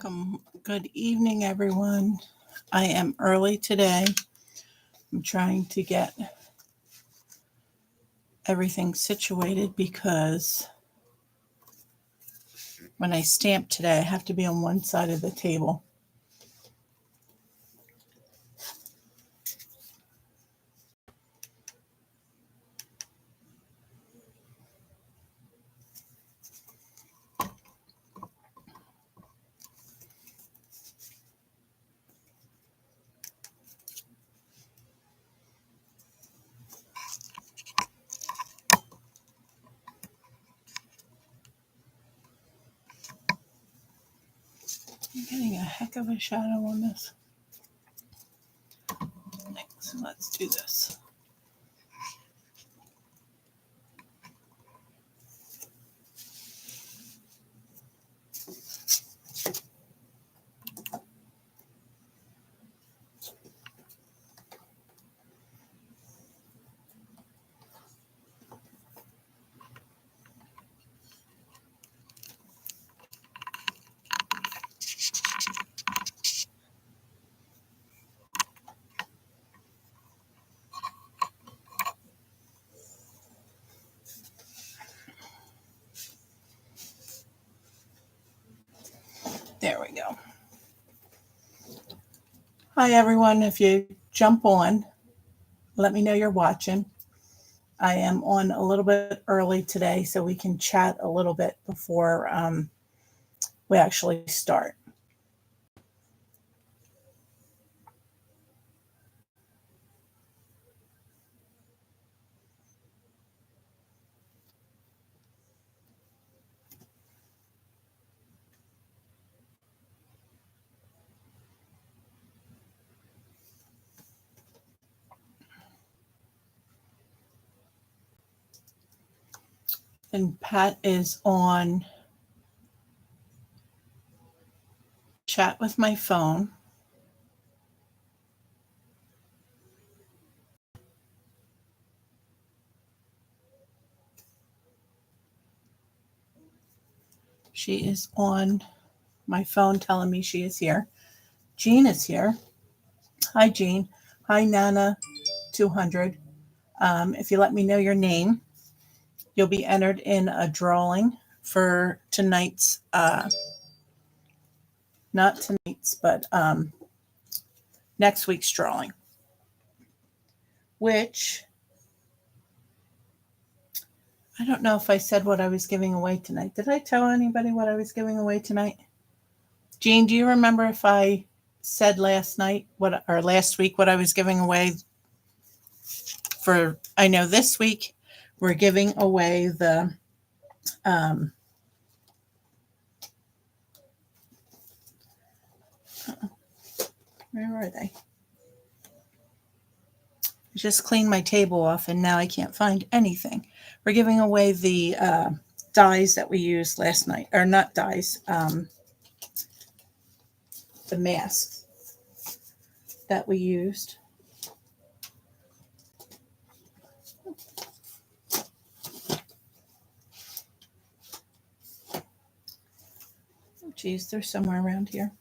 Welcome. Good evening, everyone. I am early today. I'm trying to get everything situated because when I stamp today, I have to be on one side of the table. I'm getting a heck of a shadow on this. So let's do this. There we go. Hi, everyone. If you jump on, let me know you're watching. I am on a little bit early today so we can chat a little bit before we actually start. And Pat is on chat with my phone. She is on my phone telling me she is here. Jean is here. Hi, Jean. Hi, Nana200. If you let me know your name, you'll be entered in a drawing for tonight's, not tonight's, but next week's drawing, which I don't know if I said what I was giving away tonight. Did I tell anybody what I was giving away tonight? Jean, do you remember if I said last week what I was giving away for? I know this week we're giving away the where are they? I just cleaned my table off and now I can't find anything. We're giving away the dies that we used last night, or not dies, the masks that we used. Oh, geez, they're somewhere around here.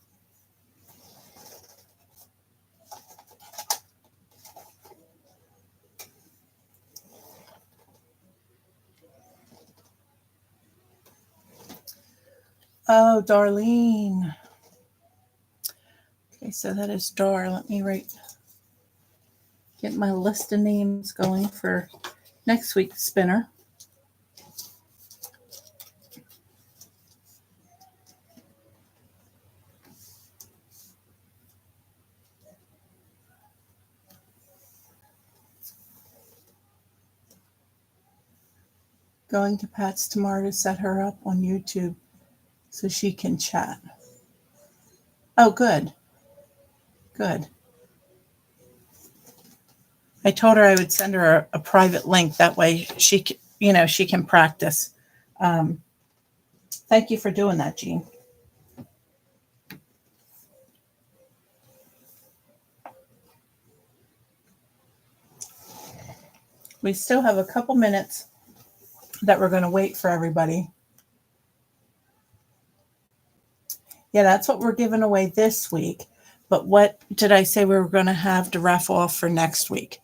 Oh, Darlene. Okay, so that is Dar. Let me get my list of names going for next week's spinner. Going to Pat's tomorrow to set her up on YouTube so she can chat. Oh, good. Good. I told her I would send her a private link. That way she can practice. Thank you for doing that, Jean. We still have a couple minutes that we're going to wait for everybody. Yeah, that's what we're giving away this week. But what did I say we were going to have to raffle off for next week?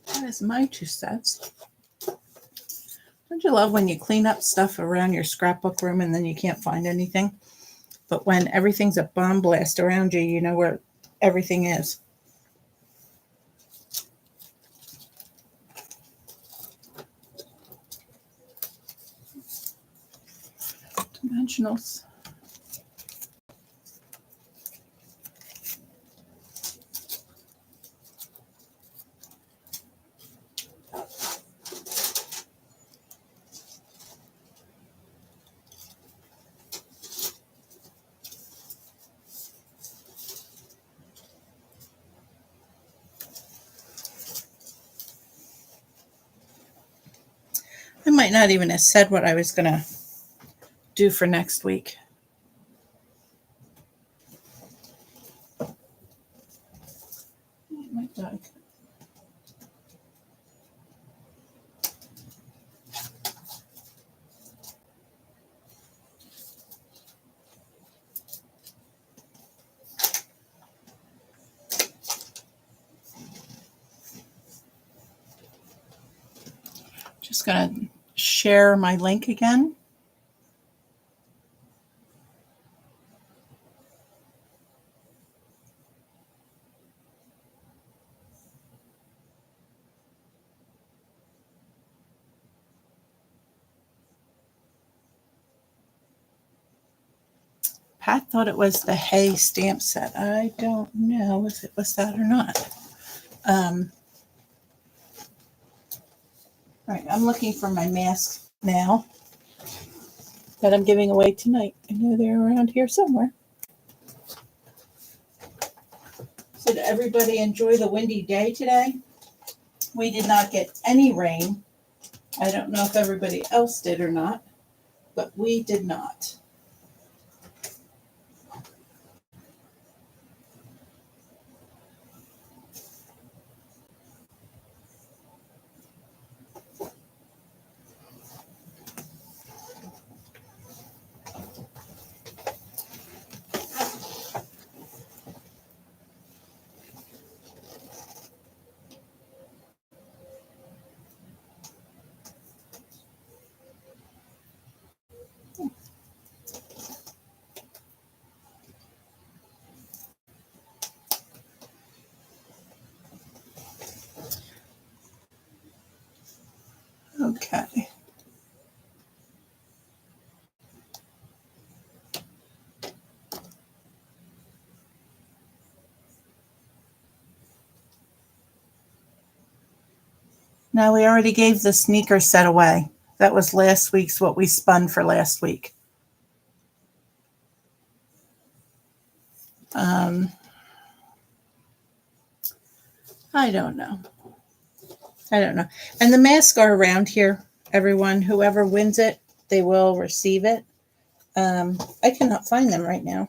That is my 2 cents. Don't you love when you clean up stuff around your scrapbook room and then you can't find anything? But when everything's a bomb blast around you, you know where everything is. Dimensionals. I might not even have said what I was going to do for next week. My dog. Just going to share my link again. Pat thought it was the Hay stamp set. I don't know if it was that or not. All right, I'm looking for my masks now that I'm giving away tonight. I know they're around here somewhere. So did everybody enjoy the windy day today? We did not get any rain. I don't know if everybody else did or not, but we did not. Okay. Now we already gave the sneaker set away. That was last week's, what we spun for last week. I don't know. And the masks are around here, everyone. Whoever wins it, they will receive it. I cannot find them right now.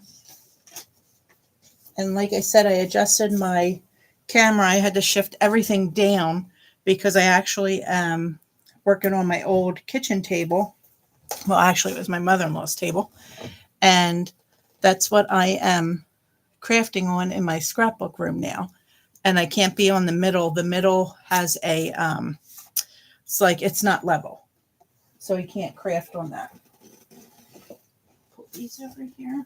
And like I said, I adjusted my camera. I had to shift everything down because I actually am working on my old kitchen table. Well, actually, it was my mother-in-law's table. And that's what I am crafting on in my scrapbook room now. And I can't be on the middle. The middle has a, it's like it's not level. So you can't craft on that. Put these over here.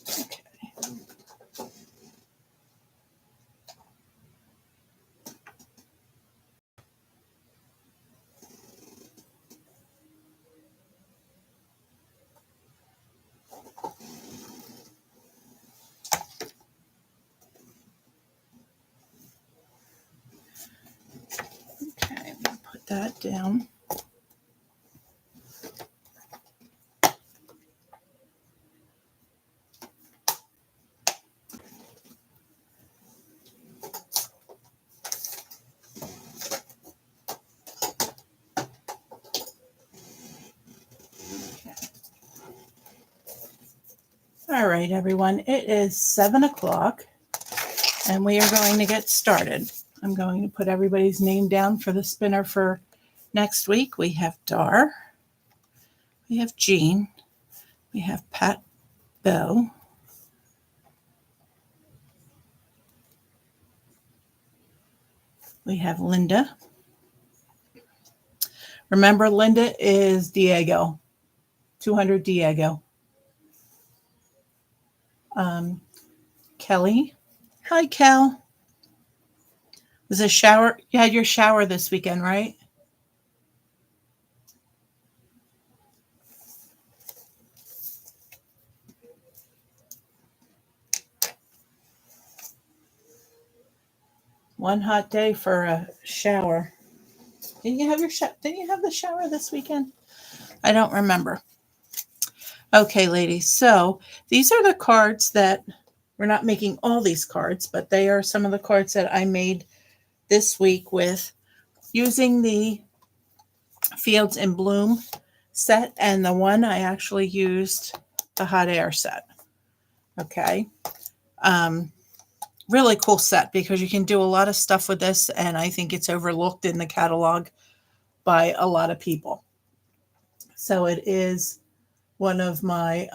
Okay. Okay, I'm going to put that down. All right, everyone, it is 7 o'clock and we are going to get started. I'm going to put everybody's name down for the spinner for next week. We have Dar, we have Jean, we have Pat Bell, we have Linda. Remember, Linda is Diego, 200 Diego. Kelly. Hi, Kel. Was a shower? You had your shower this weekend, right? One hot day for a shower. Didn't you have Didn't you have the shower this weekend? I don't remember. Okay, ladies. So these are the cards that we're not making all these cards, but they are some of the cards that I made this week with using the Fields in Bloom set, and the one I actually used the hot air set. Okay. Really cool set because you can do a lot of stuff with this, and I think it's overlooked in the catalog by a lot of people. So it is one of my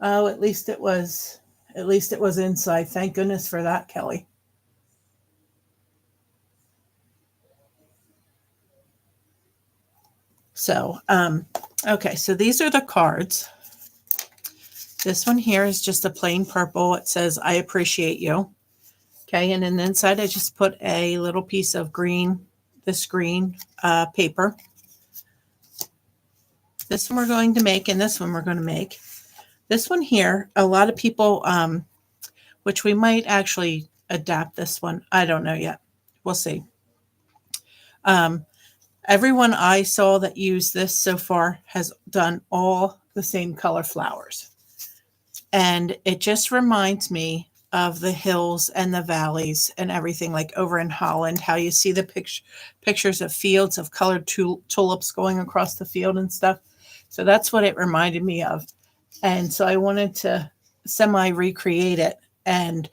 at least it was inside. Thank goodness for that, Kelly. So okay, so these are the cards. This one here is just a plain purple. It says, I appreciate you. Okay, and then inside I just put a little piece of green, this green paper. This one we're going to make, and this one we're going to make. This one here, a lot of people, which we might actually adapt this one. I don't know yet. We'll see. Everyone I saw that used this so far has done all the same color flowers. And it just reminds me of the hills and the valleys and everything, like over in Holland, how you see the pictures of fields of colored tulips going across the field and stuff. So that's what it reminded me of. And so I wanted to semi-recreate it and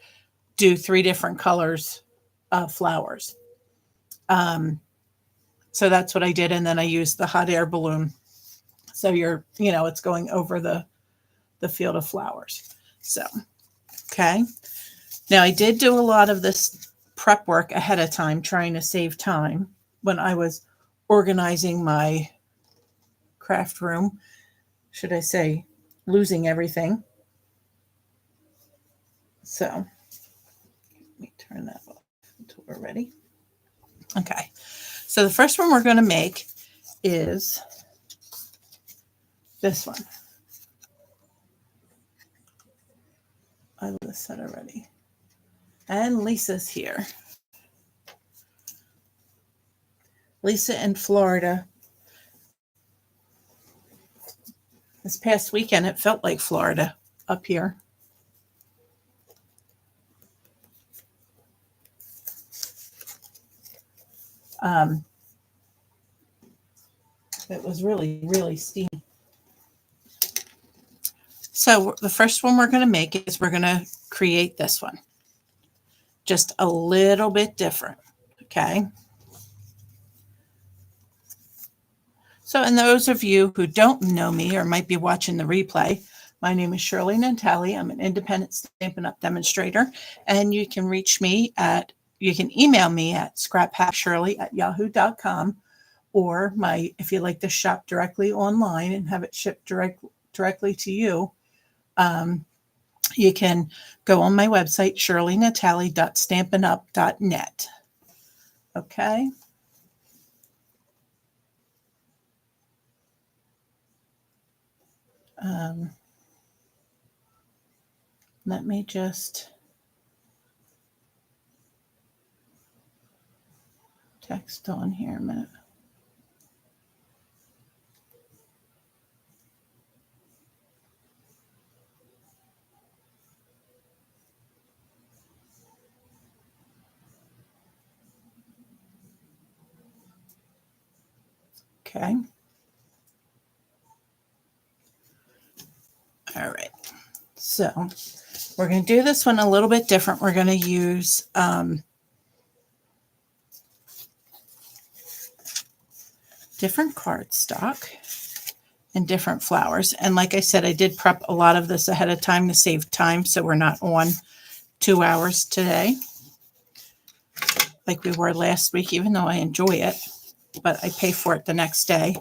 do 3 different colors of flowers. So that's what I did. And then I used the hot air balloon. So it's going over the field of flowers. So, okay. Now I did do a lot of this prep work ahead of time, trying to save time when I was organizing my craft room. Should I say, losing everything. So let me turn that off until we're ready. Okay. So the first one we're going to make is this one. I love this set already. And Lisa's here. Lisa in Florida. This past weekend, it felt like Florida up here. It was really, really steamy. So the first one we're going to make is we're going to create this one. Just a little bit different. Okay. So, and those of you who don't know me or might be watching the replay, my name is Shirley Natali. I'm an independent Stampin' Up! Demonstrator, and you can reach me you can email me at scraphackshirley@yahoo.com, or if you like to shop directly online and have it shipped directly to you, you can go on my website, shirleynatali.stampinup.net. Okay. Let me just text on here a minute. Okay. All right. So we're going to do this one a little bit different. We're going to use different cardstock and different flowers. And like I said, I did prep a lot of this ahead of time to save time, so we're not on 2 hours today like we were last week, even though I enjoy it, but I pay for it the next day.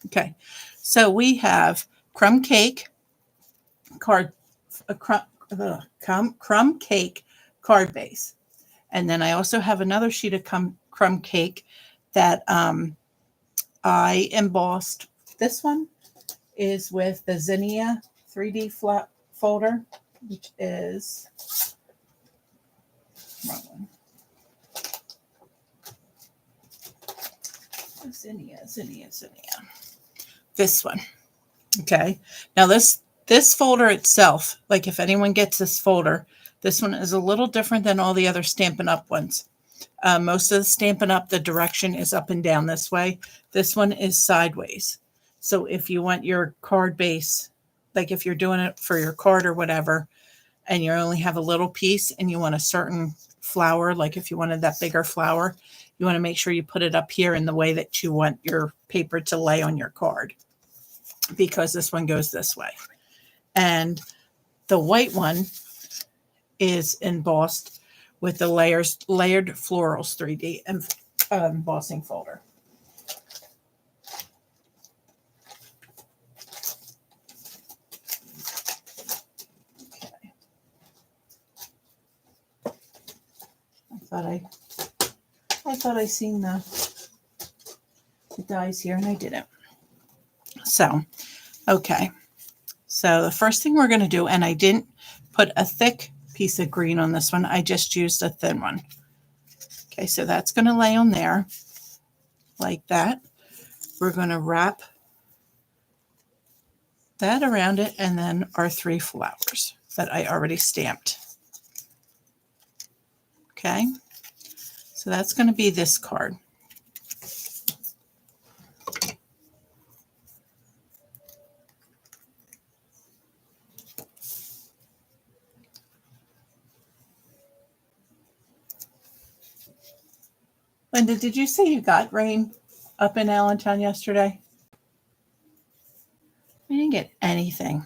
Okay, so we have crumb cake card, crumb cake card base. And then I also have another sheet of crumb cake that I embossed. This one is with the Zinnia 3D flat folder, which is wrong one. Zinnia. This one. Okay. Now this folder itself, like if anyone gets this folder, this one is a little different than all the other Stampin' Up! Ones. Most of the Stampin' Up! The direction is up and down this way. This one is sideways. So if you want your card base, like if you're doing it for your card or whatever, and you only have a little piece and you want a certain flower, like if you wanted that bigger flower, you want to make sure you put it up here in the way that you want your paper to lay on your card, because this one goes this way. And the white one is embossed with the layered florals 3D embossing folder. Okay. I thought I seen the dies here, and I didn't. So, okay. So the first thing we're going to do, and I didn't put a thick piece of green on this one, I just used a thin one. Okay, so that's going to lay on there like that. We're going to wrap that around it, and then our 3 flowers that I already stamped. Okay, so that's going to be this card. Linda, did you say you got rain up in Allentown yesterday? We didn't get anything.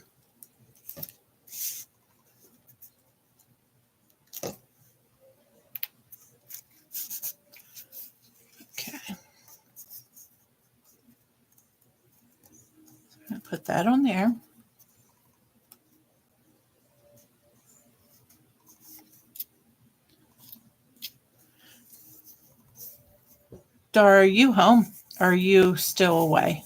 Okay. I'm going to put that on there. Dara, are you home? Are you still away?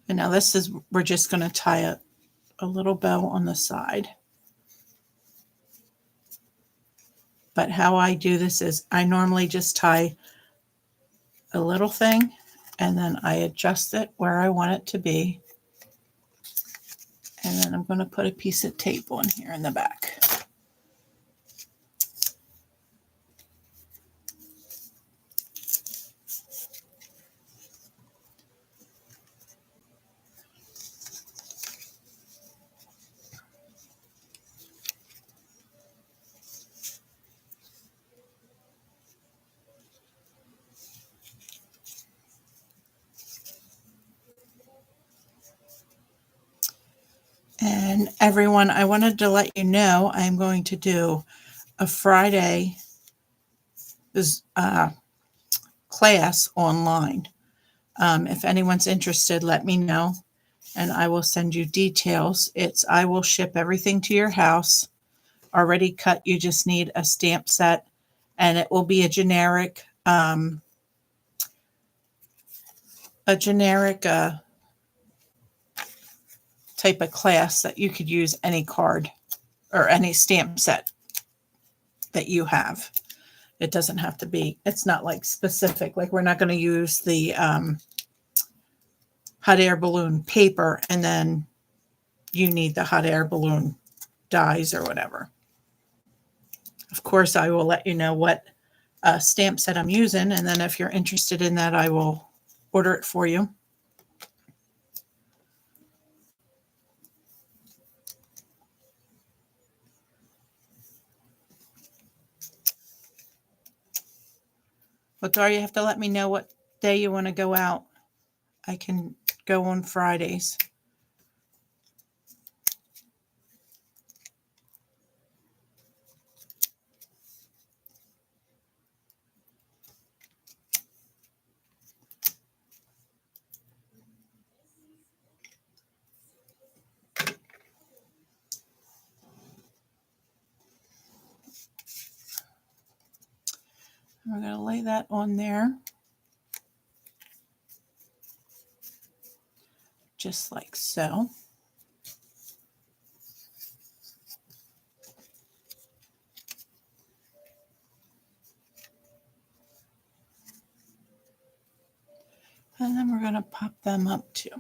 And now this is, we're just going to tie a little bow on the side. But how I do this is I normally just tie a little thing and then I adjust it where I want it to be. And then I'm going to put a piece of tape on here in the back. And everyone, I wanted to let you know I'm going to do a Friday class online. If anyone's interested, let me know and I will send you details. I will ship everything to your house already cut. You just need a stamp set, and it will be a generic type of class that you could use any card or any stamp set that you have. It doesn't have to be, it's not like specific, like we're not going to use the hot air balloon paper and then you need the hot air balloon dies or whatever. Of course, I will let you know what stamp set I'm using, and then if you're interested in that, I will order it for you. But Dar, you have to let me know what day you want to go out. I can go on Fridays. We're going to lay that on there. Just like so. And then we're going to pop them up too.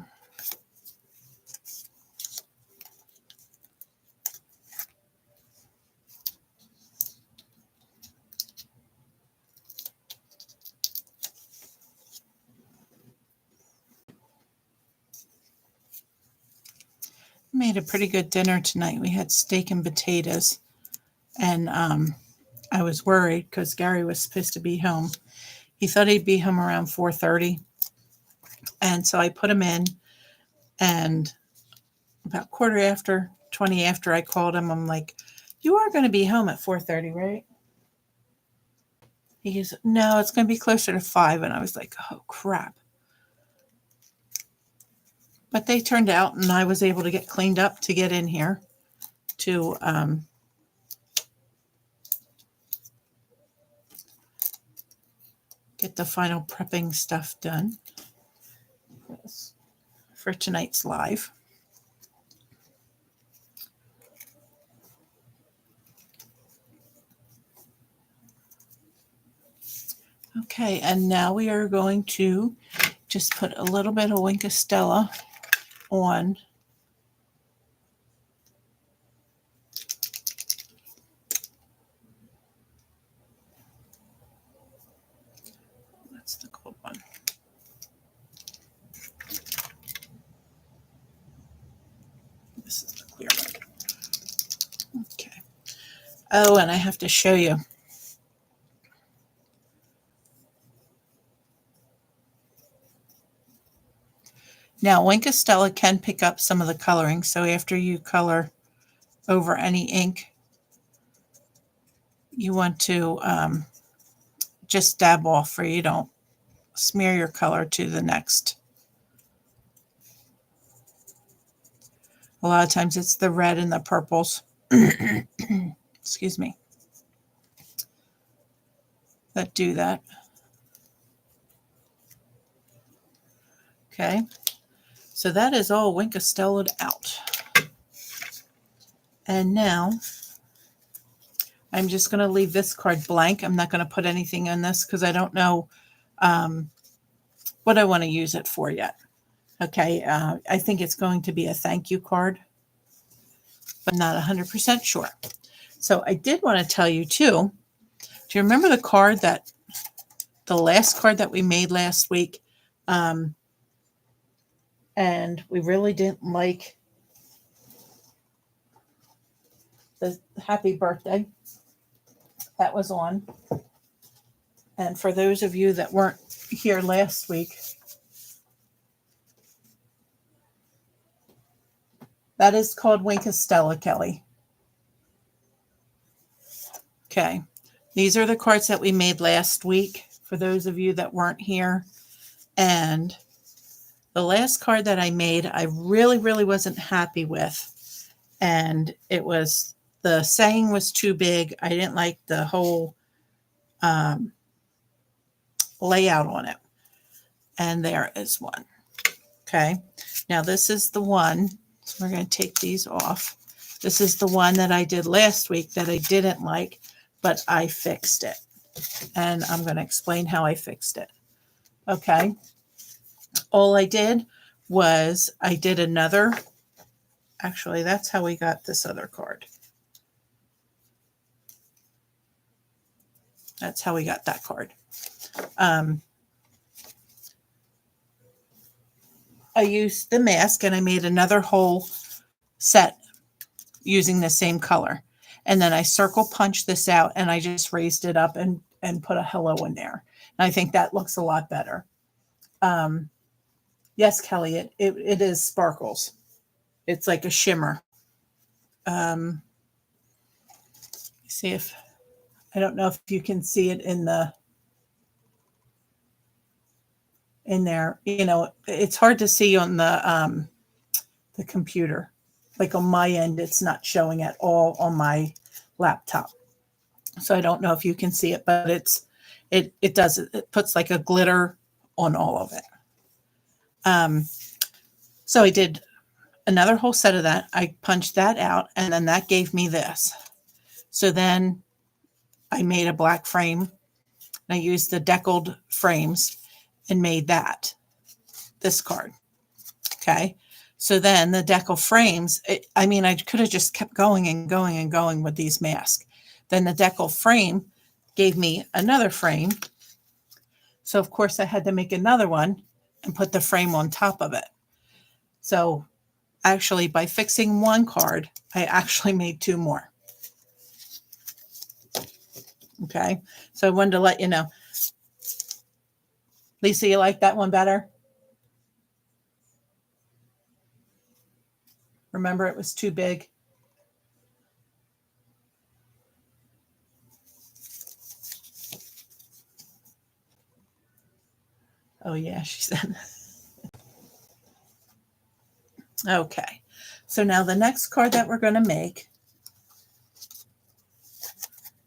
Made a pretty good dinner tonight. We had steak and potatoes. And I was worried because Gary was supposed to be home. He thought he'd be home around 4:30. And so I put him in, and about 20 after I called him, I'm like, you are going to be home at 4:30, right? He goes, no, it's going to be closer to 5. And I was like, oh, crap. But they turned out, and I was able to get cleaned up to get in here to get the final prepping stuff done for tonight's live. Okay, and now we are going to just put a little bit of Wink of Stella on that's the gold one. This is the clear one. Okay. Oh, and I have to show you. Now, Wink of Stella can pick up some of the coloring, so after you color over any ink, you want to just dab off so you don't smear your color to the next. A lot of times it's the red and the purples, excuse me, that do that. Okay, so that is all Wink of Stella'd out. And now I'm just going to leave this card blank. I'm not going to put anything in this because I don't know what I want to use it for yet. Okay, I think it's going to be a thank you card, but not 100% sure. So I did want to tell you too, do you remember the last card that we made last week? And we really didn't like the happy birthday that was on. And for those of you that weren't here last week, that is called Wink of Stella, Kelly. Okay, these are the cards that we made last week for those of you that weren't here. And the last card that I made, I really, really wasn't happy with. And it was, the saying was too big. I didn't like the whole layout on it. And there is one. Okay, now this is the one. So we're going to take these off. This is the one that I did last week that I didn't like, but I fixed it. And I'm going to explain how I fixed it. Okay. All I did was I did another Actually, that's how we got this other card. That's how we got that card. I used the mask and I made another whole set using the same color. And then I circle punched this out and I just raised it up and put a hello in there. And I think that looks a lot better. Yes, Kelly, it is sparkles. It's like a shimmer. See if, I don't know if you can see it in there. You know, it's hard to see on the computer. Like on my end, it's not showing at all on my laptop. So I don't know if you can see it, but it does, it puts like a glitter on all of it. So I did another whole set of that. I punched that out and then that gave me this. So then I made a black frame and I used the deckled frames and made this card. Okay. So then the decal frames, I mean, I could have just kept going and going and going with these masks. Then the decal frame gave me another frame. So of course I had to make another one and put the frame on top of it. So actually by fixing one card, I actually made two more. Okay. So I wanted to let you know. Lisa, you like that one better? Remember, it was too big. Oh, yeah, she said. Okay, so now the next card that we're going to make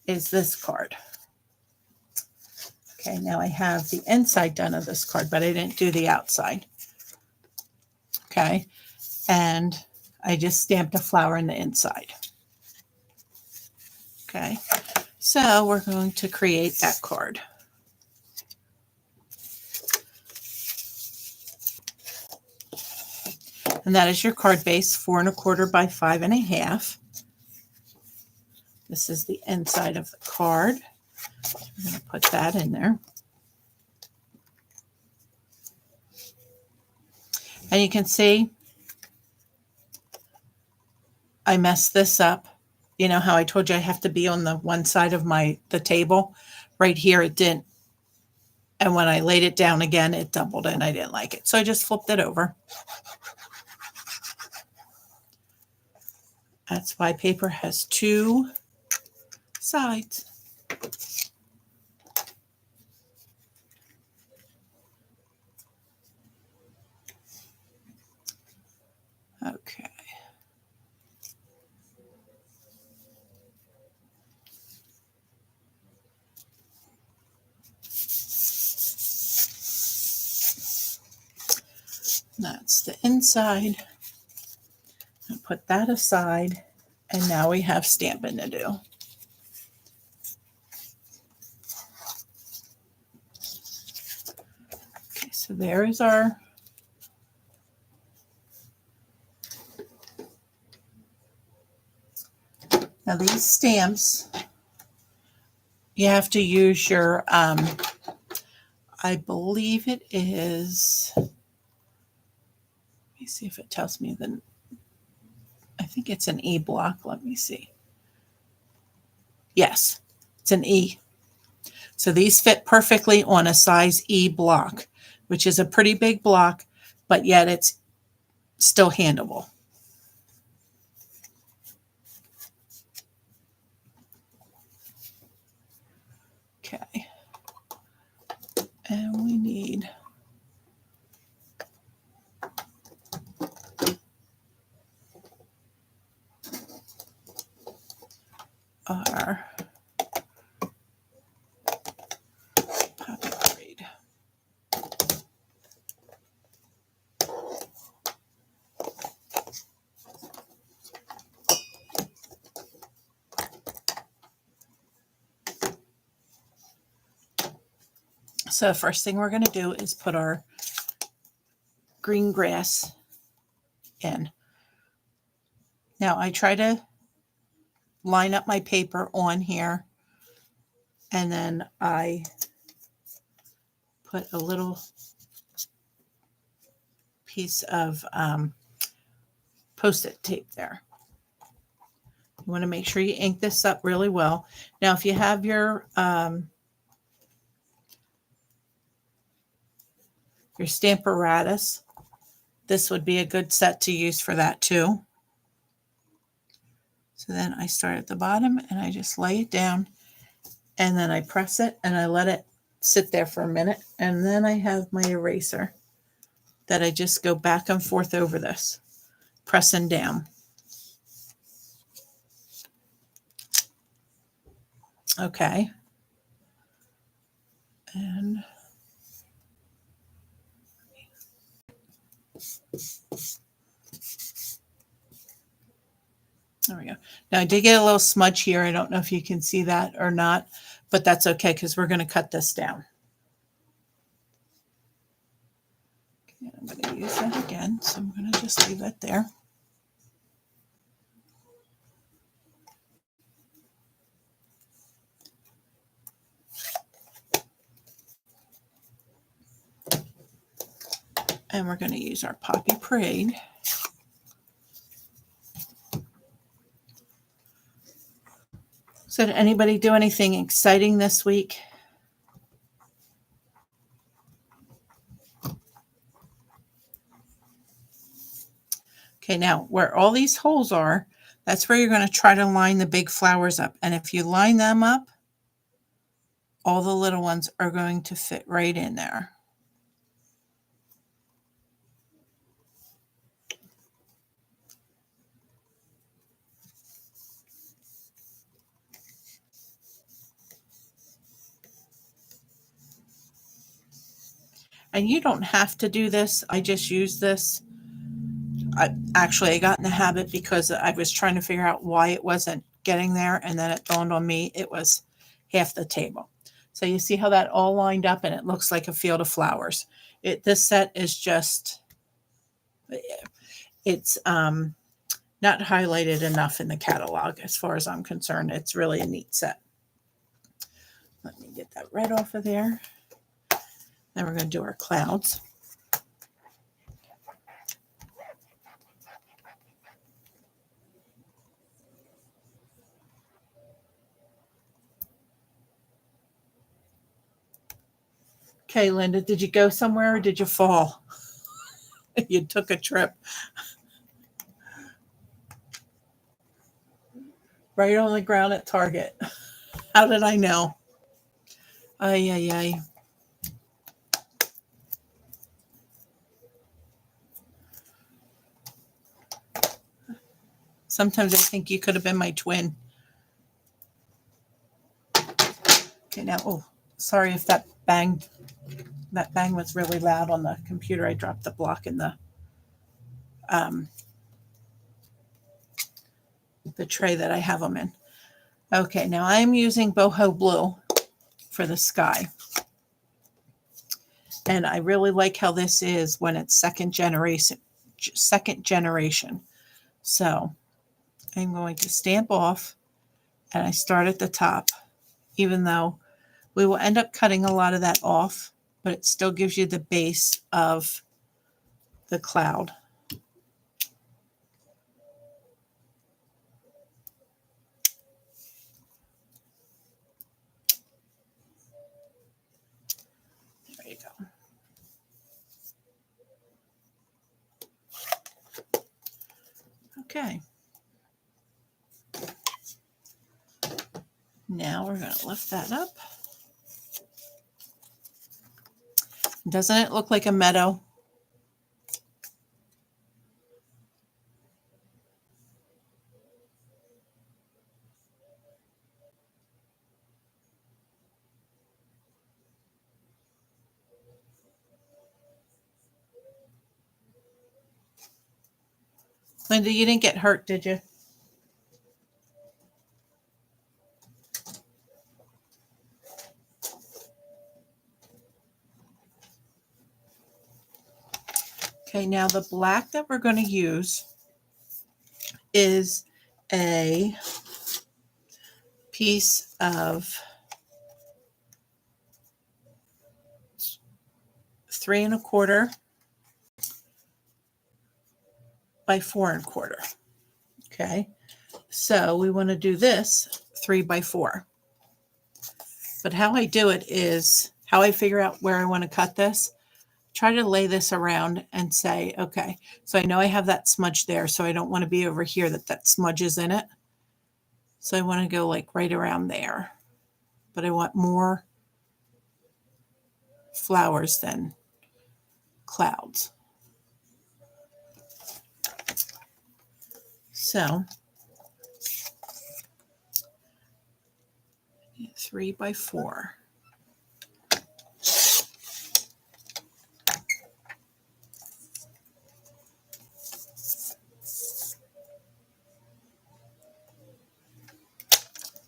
is this card. Okay, now I have the inside done of this card, but I didn't do the outside. Okay, and I just stamped a flower in the inside. Okay, so we're going to create that card. And that is your card base, 4 1/4 by 5 1/2. This is the inside of the card. I'm going to put that in there. And you can see I messed this up. You know how I told you I have to be on the one side of the table? Right here it didn't. And when I laid it down again, it doubled and I didn't like it. So I just flipped it over. That's why paper has two sides. Okay. That's the inside. I'll put that aside. And now we have stamping to do. Okay, so there is our now these stamps, you have to use your, I believe it is, let me see if it tells me I think it's an E block. Let me see. Yes, it's an E. So these fit perfectly on a size E block, which is a pretty big block, but yet it's still handleable. Okay. And we need our poppy grade. So the first thing we're going to do is put our green grass in. Now I try to line up my paper on here, and then I put a little piece of Post-it tape there. You want to make sure you ink this up really well. Now, if you have your Stamparatus, this would be a good set to use for that too. So then I start at the bottom and I just lay it down, and then I press it and I let it sit there for a minute, and then I have my eraser that I just go back and forth over this, pressing down. Okay. And there we go. Now I did get a little smudge here. I don't know if you can see that or not, but that's okay because we're going to cut this down. Okay, I'm going to use that again, so I'm going to just leave it there. And we're going to use our Poppy Parade. So did anybody do anything exciting this week? Okay, now where all these holes are, that's where you're going to try to line the big flowers up. And if you line them up, all the little ones are going to fit right in there. And you don't have to do this. I just use this. I got in the habit because I was trying to figure out why it wasn't getting there. And then it dawned on me it was half the table. So you see how that all lined up and it looks like a field of flowers. This set is just, it's not highlighted enough in the catalog as far as I'm concerned. It's really a neat set. Let me get that red off of there. Then we're going to do our clouds. Okay, Linda, did you go somewhere or did you fall? You took a trip. Right on the ground at Target. How did I know? Ay, ay, ay. Sometimes I think you could have been my twin. Okay, now, oh, sorry if that bang was really loud on the computer. I dropped the block in the tray that I have them in. Okay, now I'm using boho blue for the sky. And I really like how this is when it's second generation. So I'm going to stamp off, and I start at the top, even though we will end up cutting a lot of that off, but it still gives you the base of the cloud. There you go. Okay. Now we're going to lift that up. Doesn't it look like a meadow? Linda, you didn't get hurt, did you? Okay, now the black that we're going to use is a piece of 3 1/4 by 4 1/4. Okay, so we want to do this 3 by 4. But how I do it is, how I figure out where I want to cut this, try to lay this around and say, okay, so I know I have that smudge there, so I don't want to be over here that smudge is in it. So I want to go like right around there. But I want more flowers than clouds. So 3 by 4.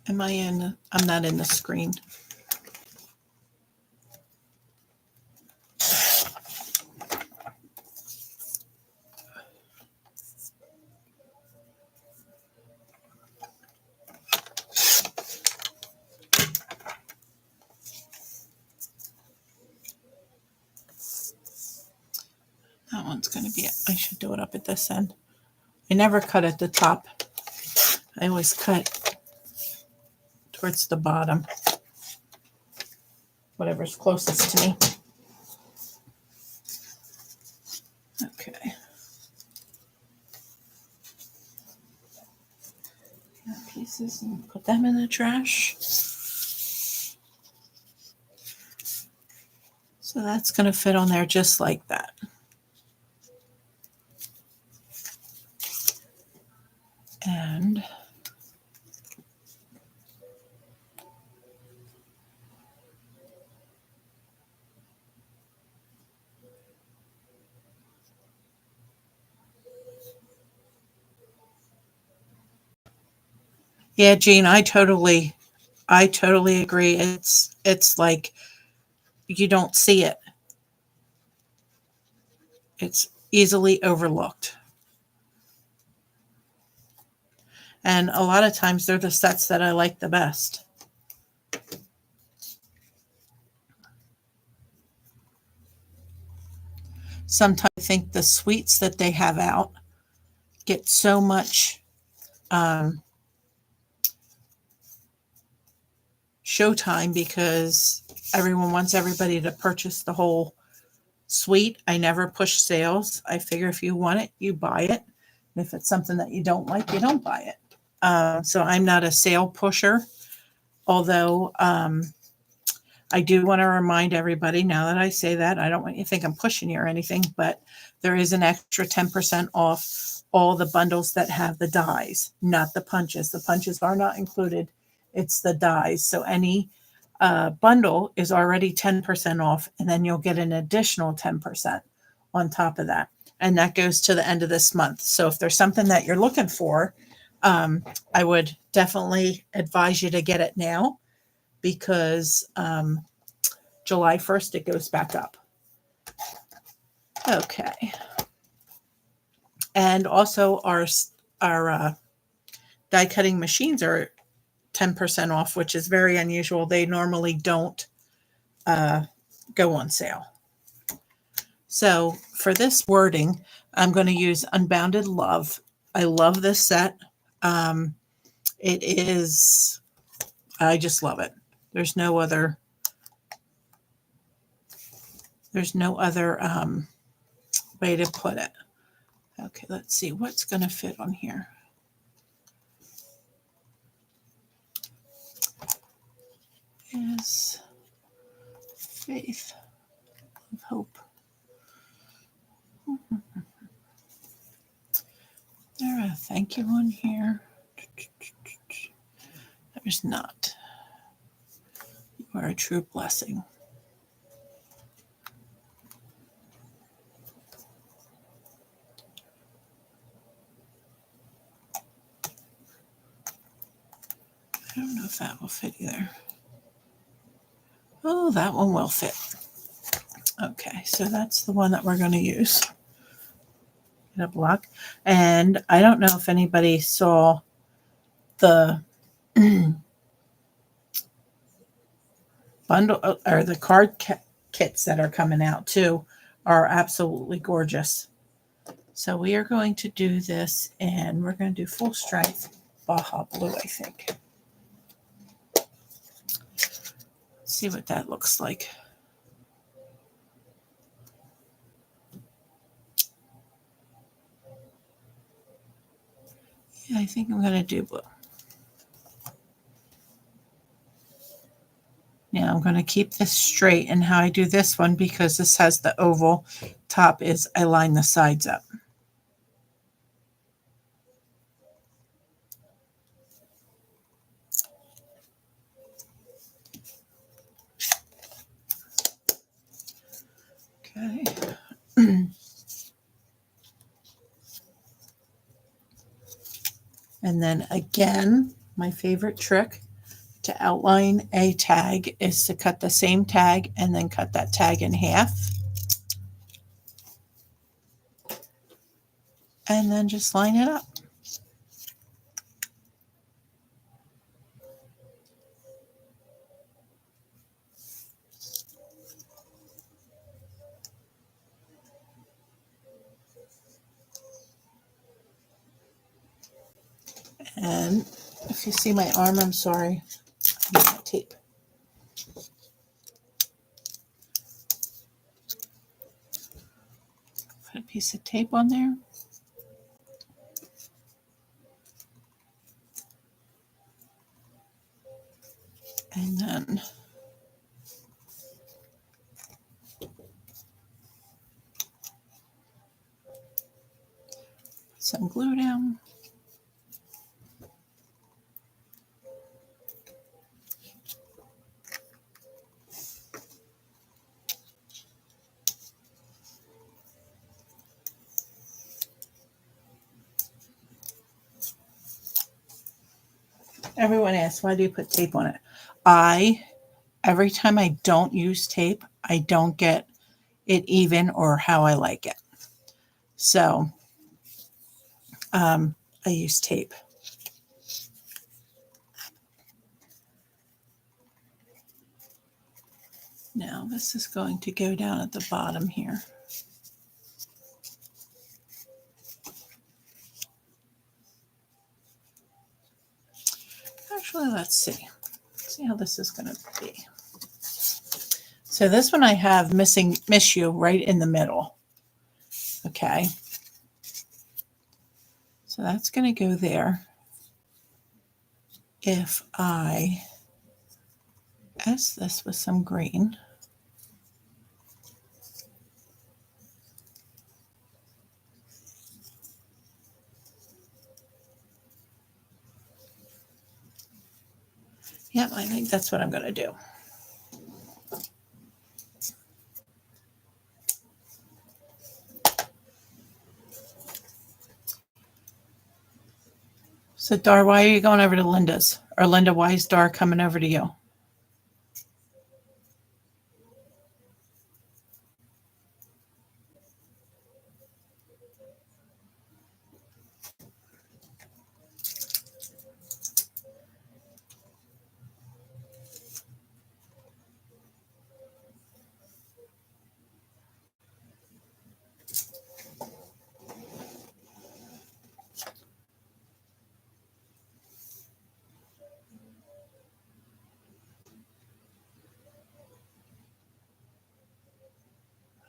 Am I in? I'm not in the screen. That one's going to be it. I should do it up at this end. I never cut at the top. I always cut towards the bottom. Whatever's closest to me. Okay. Pieces and put them in the trash. So that's going to fit on there just like that. And yeah, Jean, I totally agree. It's like you don't see it. It's easily overlooked. And a lot of times they're the sets that I like the best. Sometimes I think the suites that they have out get so much showtime because everyone wants everybody to purchase the whole suite. I never push sales. I figure if you want it, you buy it. And if it's something that you don't like, you don't buy it. So I'm not a sale pusher, although I do want to remind everybody, now that I say that, I don't want you to think I'm pushing you or anything, but there is an extra 10% off all the bundles that have the dies, not the punches. The punches are not included. It's the dies. So any bundle is already 10% off, and then you'll get an additional 10% on top of that. And that goes to the end of this month. So if there's something that you're looking for, I would definitely advise you to get it now, because July 1st, it goes back up. Okay. And also our die cutting machines are 10% off, which is very unusual. They normally don't go on sale. So for this wording, I'm going to use Unbounded Love. I love this set. It is, I just love it. There's no other way to put it. Okay, let's see what's going to fit on here. Is faith of hope. There a thank you on here? There's not. You are a true blessing. I don't know if that will fit either. Oh, that one will fit. Okay, so that's the one that we're going to use. get a block. And I don't know if anybody saw the bundle or the card kits that are coming out too are absolutely gorgeous. So we are going to do this, and we're going to do full strength Baja Blue, I think. Let's see what that looks like. Yeah, I think I'm going to do blue. Now I'm going to keep this straight, and how I do this one, because this has the oval top, is I line the sides up. Okay. And then again, my favorite trick to outline a tag is to cut the same tag and then cut that tag in half. And then just line it up. And if you see my arm, I'm sorry, I need my tape. Put a piece of tape on there. And then put some glue down. Everyone asks, why do you put tape on it? Every time I don't use tape, I don't get it even or how I like it. So I use tape. Now this is going to go down at the bottom here. Actually, let's see how this is going to be. So this one I have Miss You right in the middle. Okay. So that's going to go there. If I S this with some green. Yep, I think that's what I'm going to do. So, Dar, why are you going over to Linda's? Or Linda, why is Dar coming over to you?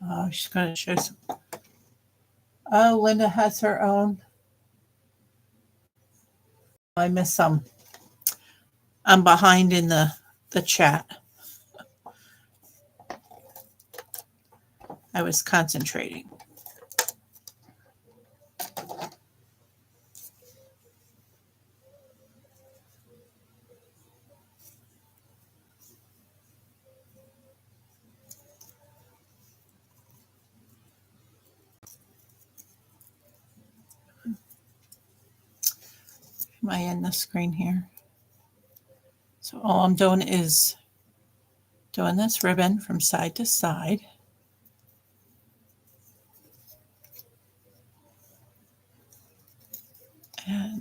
Oh, she's going to show some. Oh, Linda has her own. I missed some. I'm behind in the chat. I was concentrating. Am I in the screen here? So all I'm doing is doing this ribbon from side to side.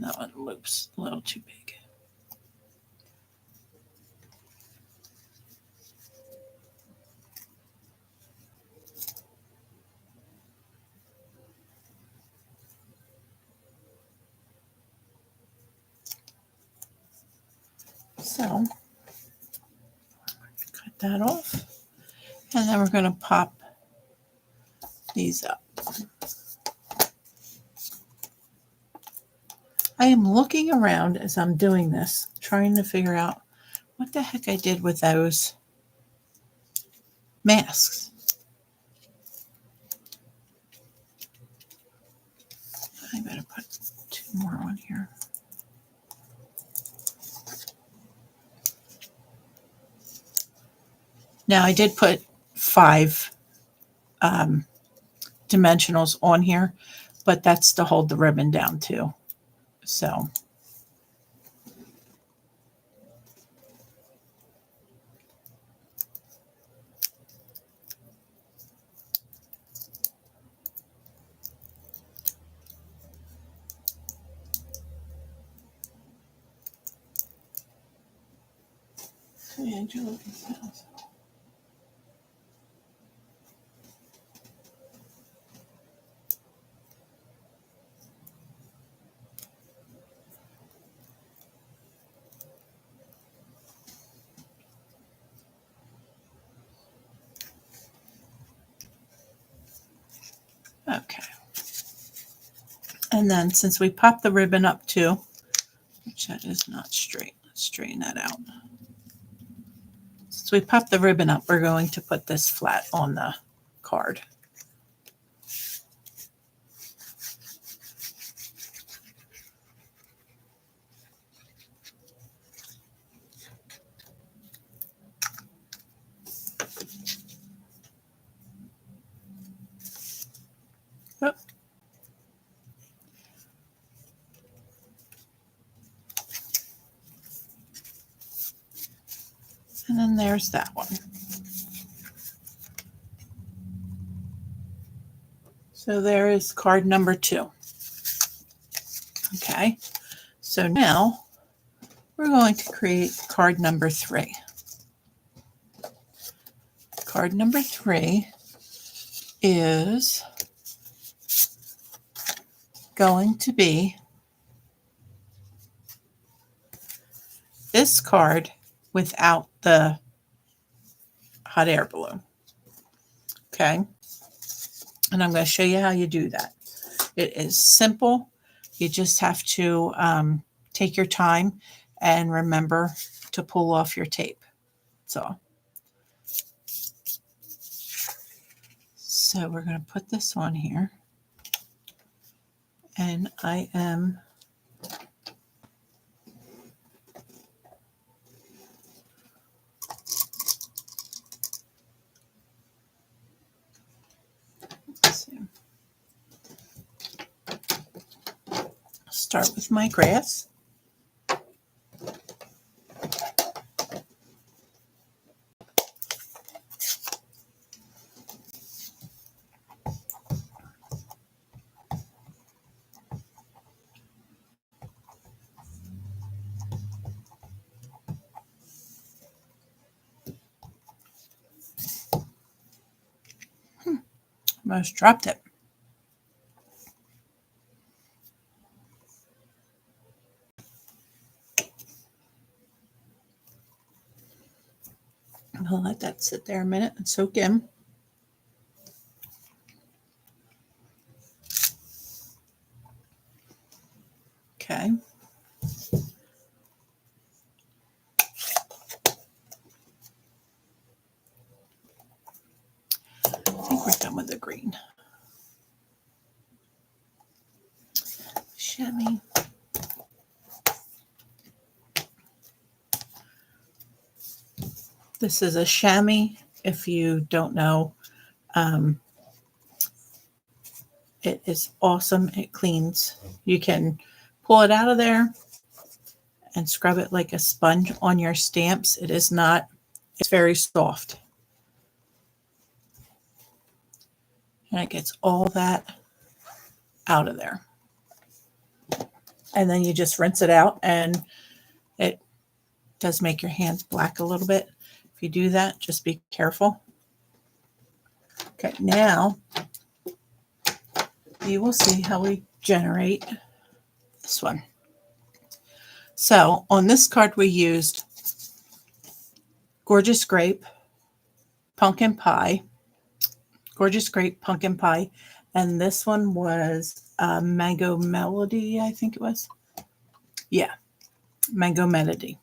That one loops a little too big. So cut that off, and then we're going to pop these up. I am looking around as I'm doing this, trying to figure out what the heck I did with those masks. I better put 2 more on here. Now I did put 5 dimensionals on here, but that's to hold the ribbon down too. So okay. And then since we popped the ribbon up too, which that is not straight, let's straighten that out. Since we popped the ribbon up, we're going to put this flat on the card. Oh. And then there's that one. So there is card number 2. Okay, so now we're going to create card number 3. Card number 3 is going to be this card without the hot air balloon. Okay, and I'm going to show you how you do that. It is simple. You just have to take your time and remember to pull off your tape. So we're going to put this on here, and I am start with my grass. Almost dropped it. I'll let that sit there a minute and soak in. Okay. I think we're done with the green. Chamois. This is a chamois. If you don't know, it is awesome. It cleans. You can pull it out of there and scrub it like a sponge on your stamps. It is not, it's very soft. And it gets all that out of there. and then you just rinse it out, and it does make your hands black a little bit. If you do that, just be careful. Okay, now you will see how we generate this one. So on this card we used Gorgeous Grape, Pumpkin Pie, Gorgeous Grape, Pumpkin Pie, and this one was Mango Melody, I think it was. Yeah, Mango Melody.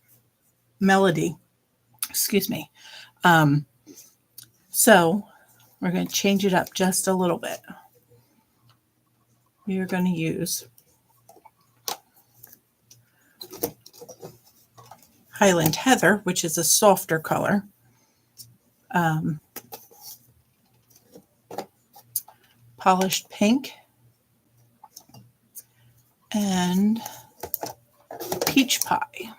Excuse me. So we're going to change it up just a little bit. We are going to use Highland Heather, which is a softer color. Polished Pink and Peach Pie.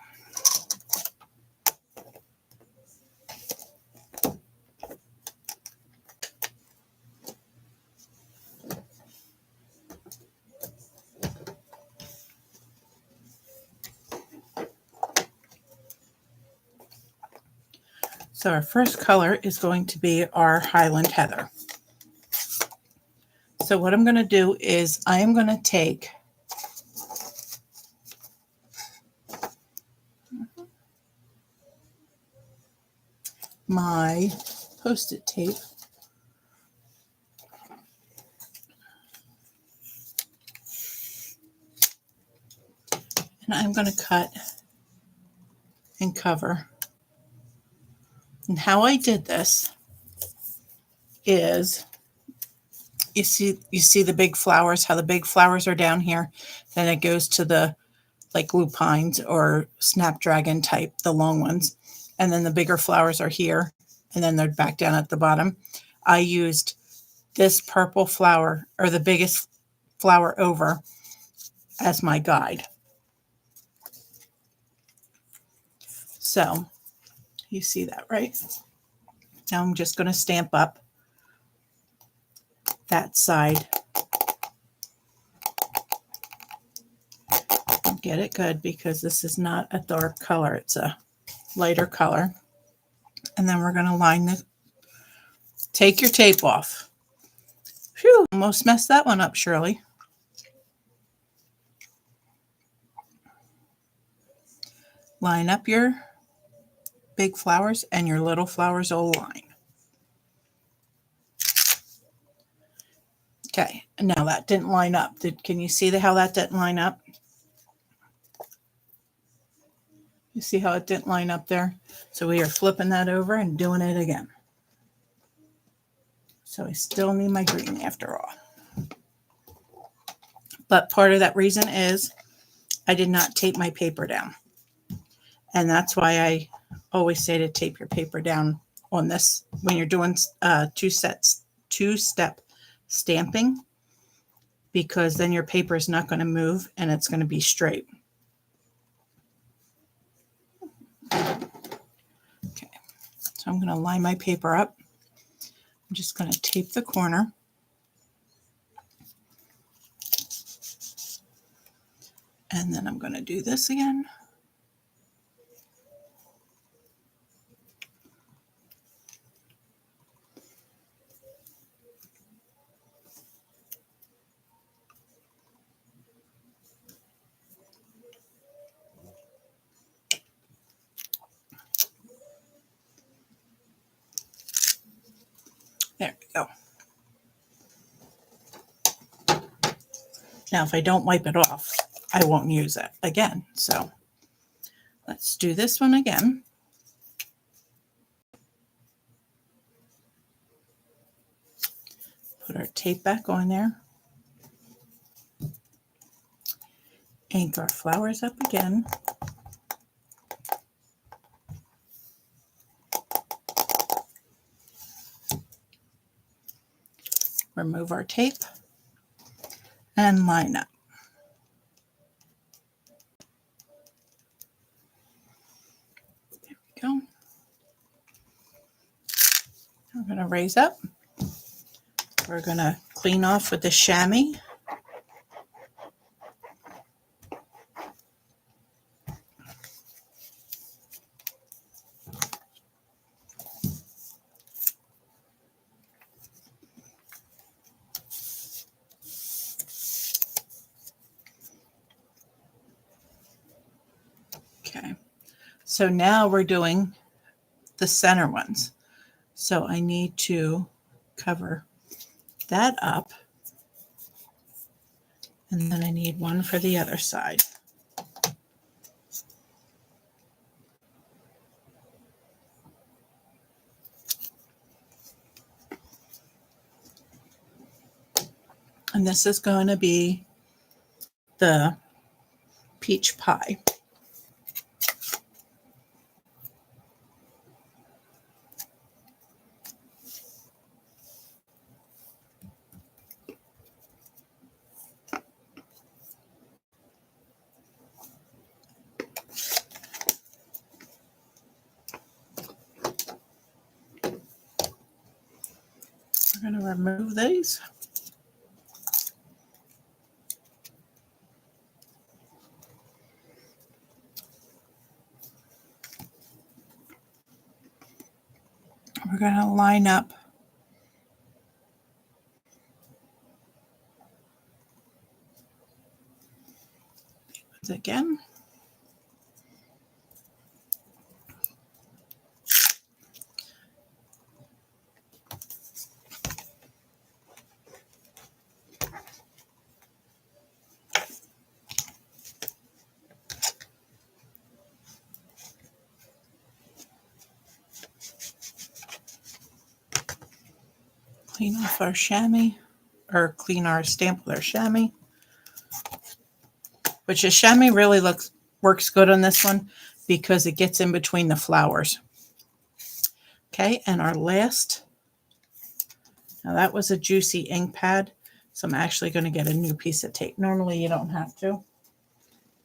So our first color is going to be our Highland Heather. So what I'm going to do is I am going to take my Post-it tape and I'm going to cut and cover. And how I did this is you see the big flowers, how the big flowers are down here, then it goes to the like lupines or snapdragon type, the long ones, and then the bigger flowers are here, and then they're back down at the bottom. I used this purple flower, or the biggest flower over, as my guide. So you see that, right? Now I'm just going to stamp up that side. Get it good, because this is not a dark color, it's a lighter color. And then we're going to line the, take your tape off. Phew, almost messed that one up, Shirley. Line up your big flowers and your little flowers will line. Okay, and now that didn't line up. Can you see how that didn't line up? You see how it didn't line up there? So we are flipping that over and doing it again. So I still need my green after all. But part of that reason is I did not tape my paper down. And that's why I always say to tape your paper down on this when you're doing two-step stamping, because then your paper is not going to move and it's going to be straight. Okay, so I'm going to line my paper up. I'm just going to tape the corner. And then I'm going to do this again. There we go. Now, if I don't wipe it off, I won't use it again. So let's do this one again. Put our tape back on there. Ink our flowers up again. Remove our tape and line up. There we go. I'm going to raise up. We're going to clean off with the chamois. So now we're doing the center ones. So I need to cover that up, and then I need one for the other side. And this is going to be the peach pie. We're going to remove these. We're going to line up again. Clean off our chamois, or clean our stamp with our chamois. Which the chamois really works good on this one because it gets in between the flowers. Okay, and our last, now that was a juicy ink pad, so I'm actually going to get a new piece of tape. Normally you don't have to,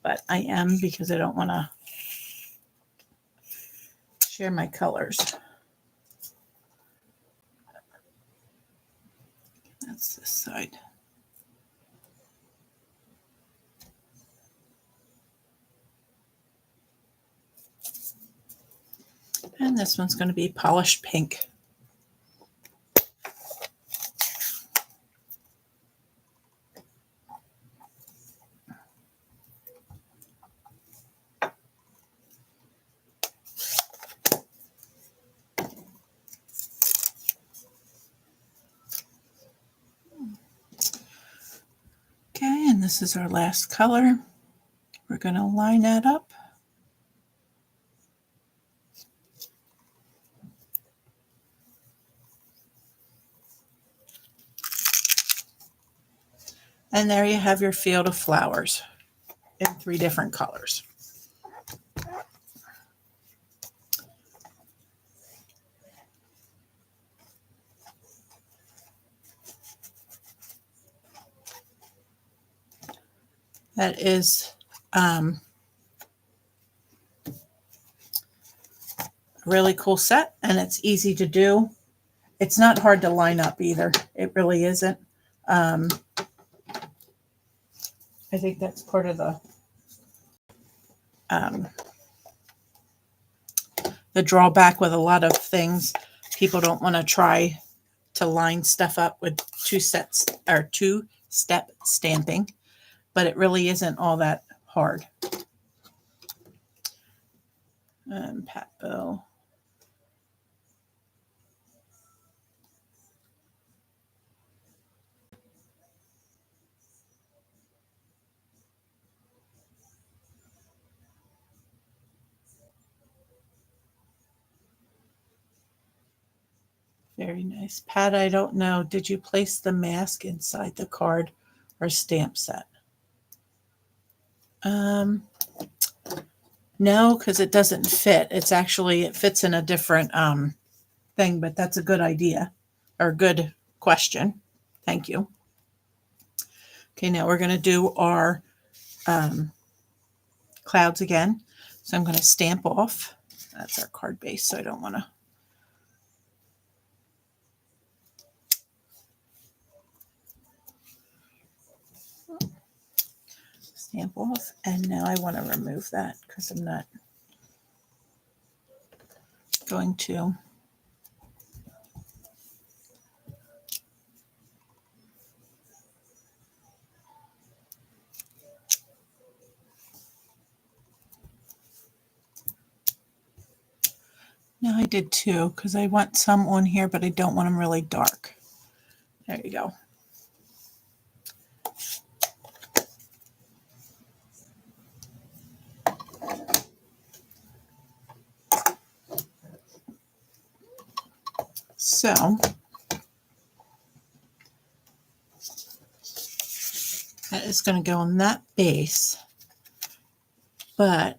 but I am because I don't want to share my colors. That's this side. And this one's going to be polished pink. Okay, and this is our last color. We're going to line that up. And there you have your field of flowers in 3 different colors. That is a really cool set, and it's easy to do. It's not hard to line up either. It really isn't. I think that's part of the drawback with a lot of things. People don't want to try to line stuff up with 2-step stamping, but it really isn't all that hard. Pat Bow. Very nice. Pat, I don't know. Did you place the mask inside the card or stamp set? No, because it doesn't fit. It fits in a different thing, but that's a good idea or good question. Thank you. Okay, now we're going to do our clouds again. So I'm going to stamp off. That's our card base, so I don't want to. Stamp off, and now I want to remove that because I'm not going to. Now I did two because I want some on here, but I don't want them really dark. There you go. So that is going to go on that base, but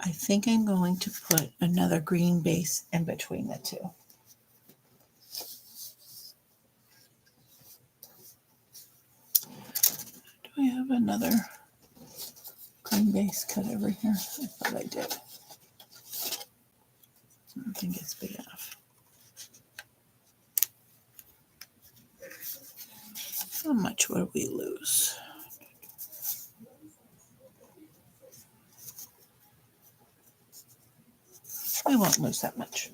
I think I'm going to put another green base in between the two. Do I have another green base cut over here? I thought I did. I don't think it's big enough. How much would we lose? We won't lose that much.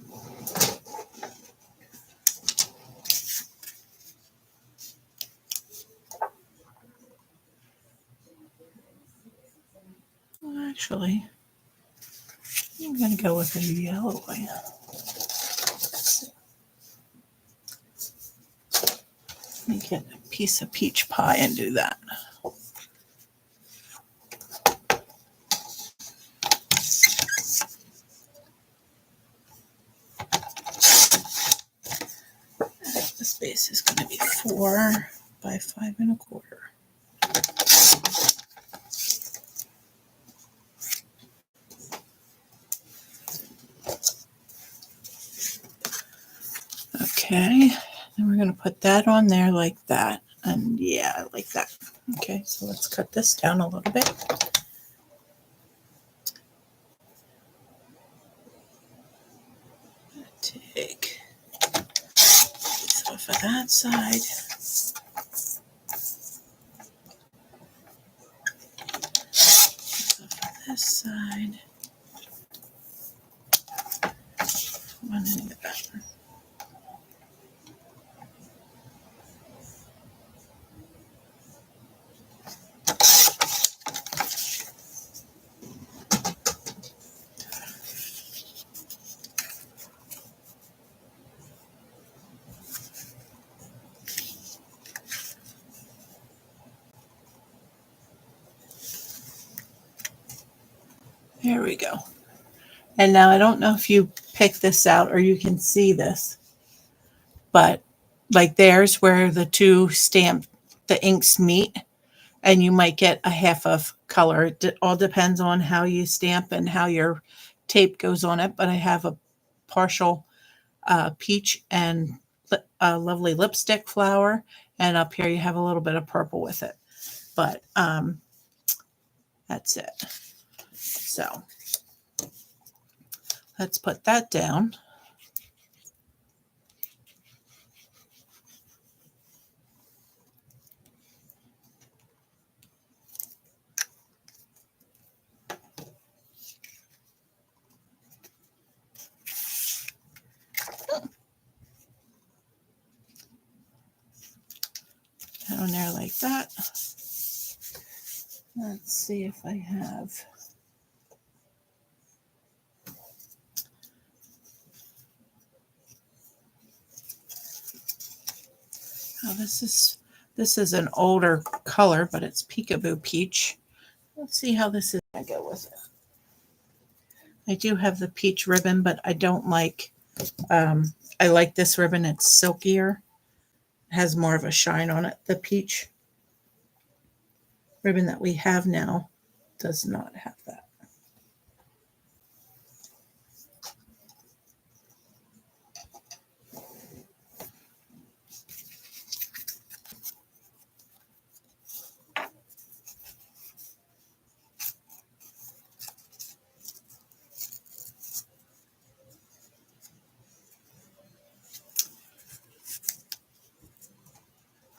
Well, actually, I'm going to go with a yellow one. Let me get a piece of peach pie and do that. This base is going to be 4 by 5 1/4. Okay, and we're going to put that on there like that. And yeah, I like that. Okay, so let's cut this down a little bit. Take this off of that side. This off of this side. One in the back. There we go. And now I don't know if you pick this out or you can see this, but like there's where the two the inks meet, and you might get a half of color. It all depends on how you stamp and how your tape goes on it, but I have a partial peach and a lovely lipstick flower, and up here you have a little bit of purple with it, but that's it. So let's put that down. Down there like that. Let's see if I have. Oh, this is an older color, but it's Peekaboo Peach. Let's see how this is. I go with it. I do have the peach ribbon, but I don't like. I like this ribbon. It's silkier. It has more of a shine on it. The peach ribbon that we have now does not have that.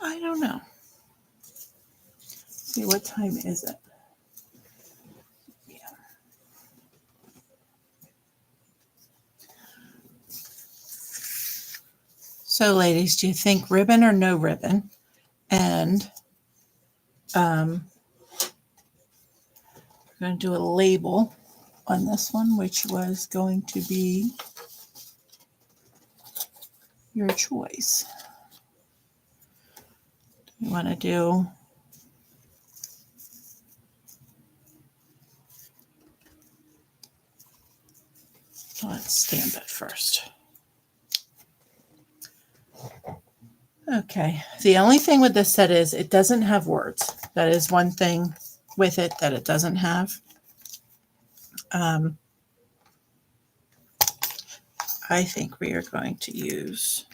I don't know. See, what time is it? Yeah. So, ladies, do you think ribbon or no ribbon? And we're going to do a label on this one, which was going to be your choice. You want to do let's stamp it first. Okay, the only thing with this set is it doesn't have words. That is one thing with it that it doesn't have. I think we are going to use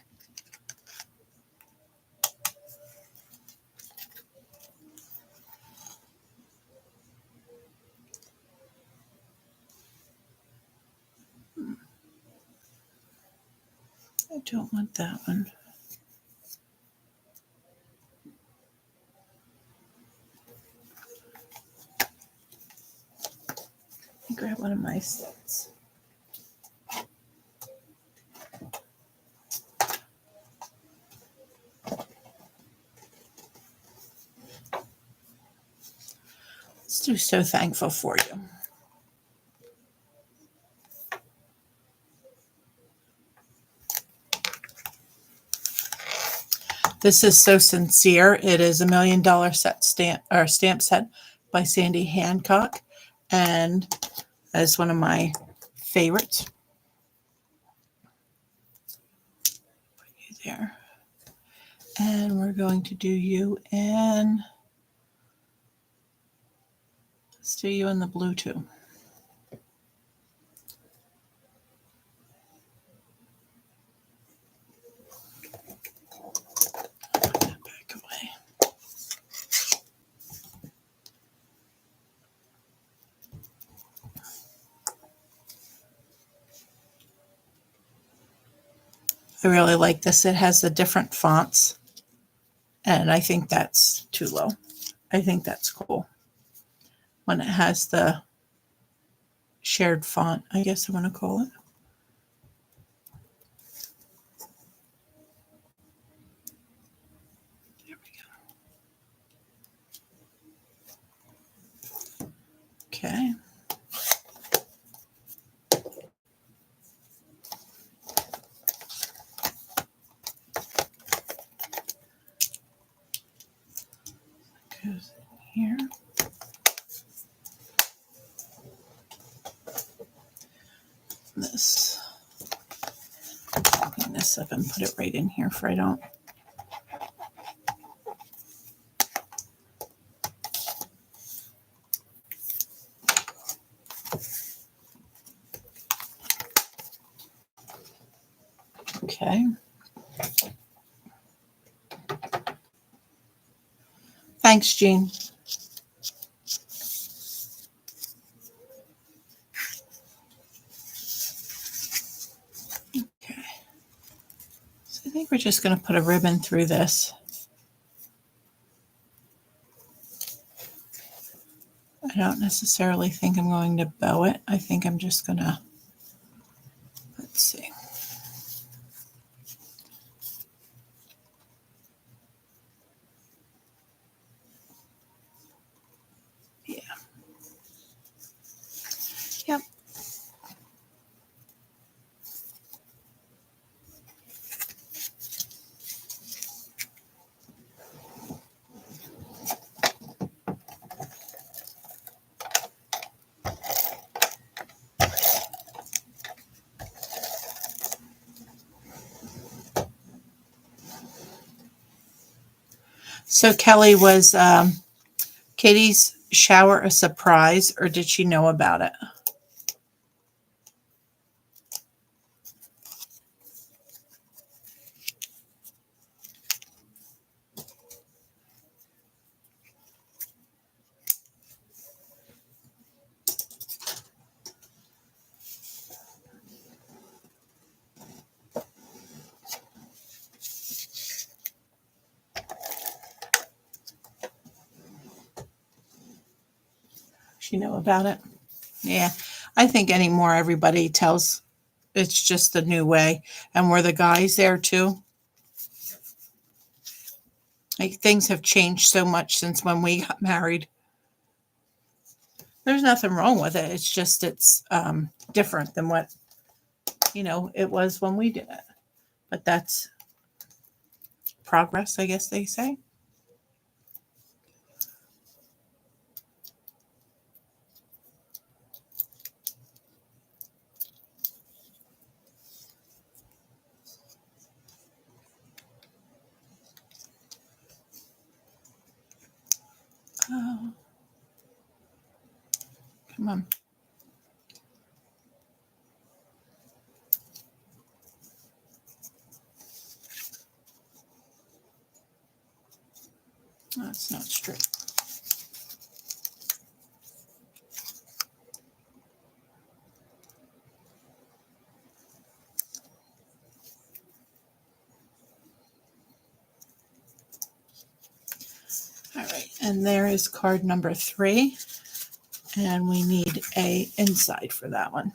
I don't want that one. Let me grab one of my sets. Let's do So Thankful for You. This is So Sincere. It is $1 Million stamp set by Sandy Hancock, and that is one of my favorites. Put you there, and we're going to do you in. Let's do you in the blue too. Put that back away. I really like this. It has the different fonts, and I think that's too low. I think that's cool when it has the shared font, I guess I want to call it. There we go. Okay. Goes in here. This. Clean this up and put it right in here for I don't. Okay. Thanks, Jean. Okay. So I think we're just going to put a ribbon through this. I don't necessarily think I'm going to bow it. I think I'm just going to, let's see. Yeah. Yep. So Kelly, was Katie's shower a surprise, or did she know about it? She knew about it? Yeah. I think anymore everybody tells it's just the new way. And were the guys there too? Like, things have changed so much since when we got married. There's nothing wrong with it. It's just it's different than what, it was when we did it. But that's progress, I guess they say. Oh, come on. That's not straight. All right, and there is card number 3, and we need a inside for that one.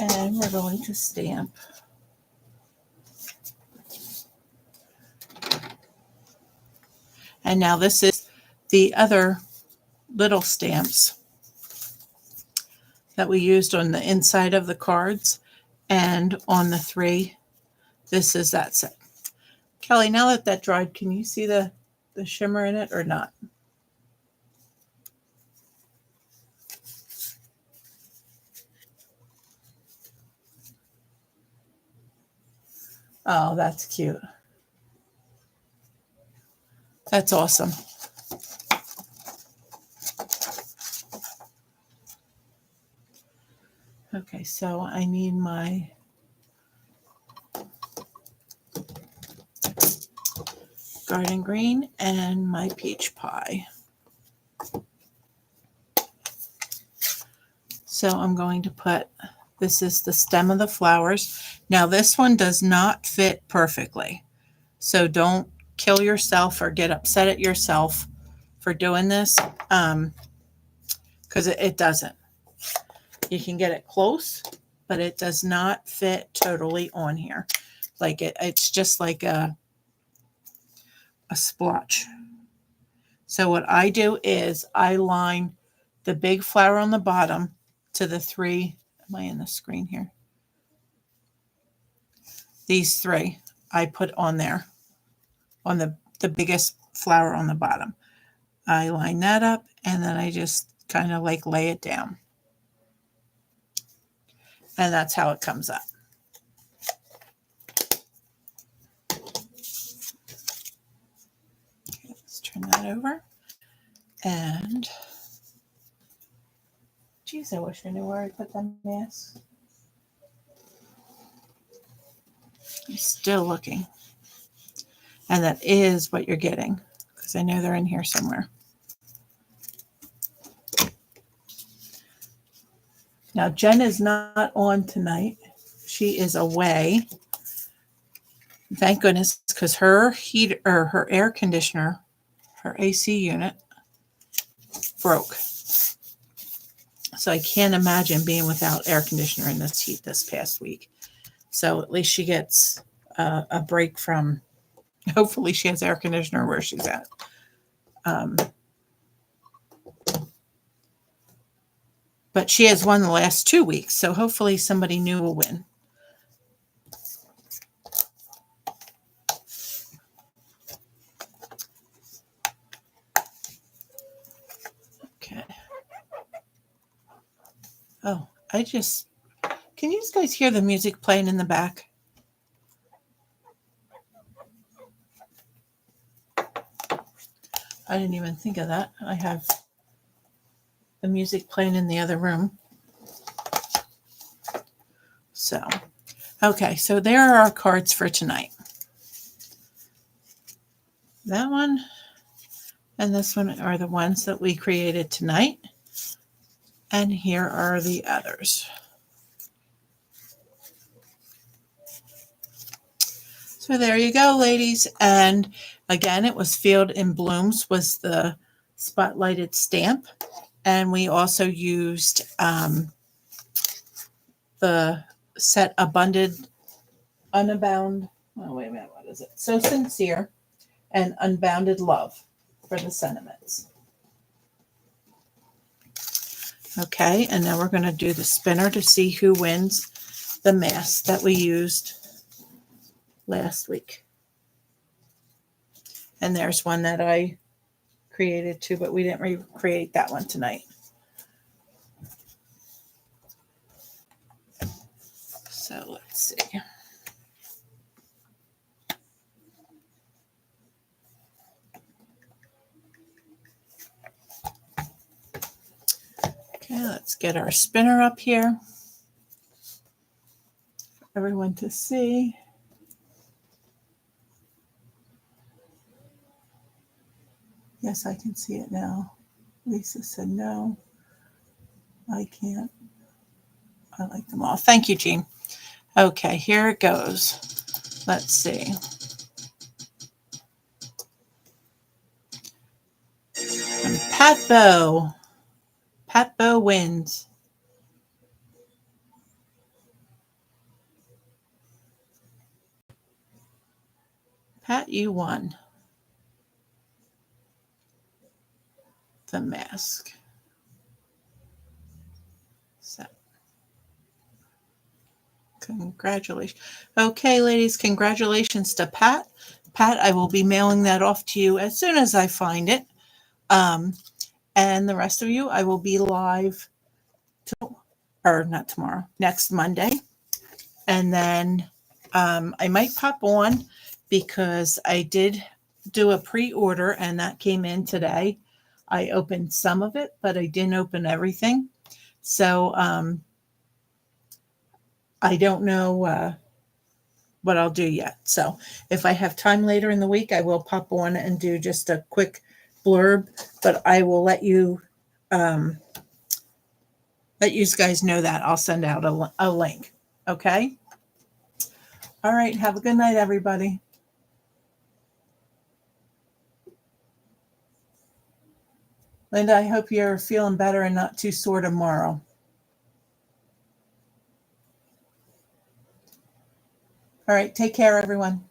And we're going to stamp. And now this is the other little stamps that we used on the inside of the cards and on the 3. This is that set. Kelly, now that that dried, can you see the shimmer in it or not? Oh, that's cute. That's awesome. Okay, so I need my garden green and my peach pie. So I'm going to put, this is the stem of the flowers. Now this one does not fit perfectly. So don't kill yourself or get upset at yourself for doing this, because it doesn't. You can get it close, but it does not fit totally on here. Like it's just like a splotch. So what I do is I line the big flower on the bottom to the 3. Am I in the screen here? These 3 I put on there, on the biggest flower on the bottom. I line that up and then I just kind of like lay it down. And that's how it comes up. Okay, let's turn that over. And, geez, I wish I knew where I put the masks. I'm still looking. And that is what you're getting, because I know they're in here somewhere. Now, Jen is not on tonight. She is away. Thank goodness, because her heat or her air conditioner, her AC unit, broke. So I can't imagine being without air conditioner in this heat this past week. So at least she gets a break from, hopefully she has air conditioner where she's at. But she has won the last 2 weeks, so hopefully somebody new will win. Okay. Oh, can you guys hear the music playing in the back? I didn't even think of that. I have the music playing in the other room. So, okay, so there are our cards for tonight. That one and this one are the ones that we created tonight. And here are the others. So there you go, ladies. And again, it was Field in Blooms was the spotlighted stamp. And we also used the set Unbound. Oh, wait a minute. What is it? So Sincere and Unbounded Love for the sentiments. Okay, and now we're going to do the spinner to see who wins the mask that we used last week. And there's one that I created too, but we didn't recreate that one tonight. So let's see. Okay, let's get our spinner up here for everyone to see. Yes, I can see it now. Lisa said no. I can't. I like them all. Thank you, Jean. Okay, here it goes. Let's see. And Pat Bow. Pat Bow wins. Pat, you won the mask. So, congratulations. Okay, ladies, congratulations to Pat. Pat, I will be mailing that off to you as soon as I find it. And the rest of you, I will be live not tomorrow, next Monday. And then I might pop on because I did do a pre-order and that came in today. I opened some of it, but I didn't open everything. So I don't know what I'll do yet. So if I have time later in the week, I will pop on and do just a quick blurb, but I will let you guys know that. I'll send out a link. Okay? All right. Have a good night, everybody. Linda, I hope you're feeling better and not too sore tomorrow. All right. Take care, everyone.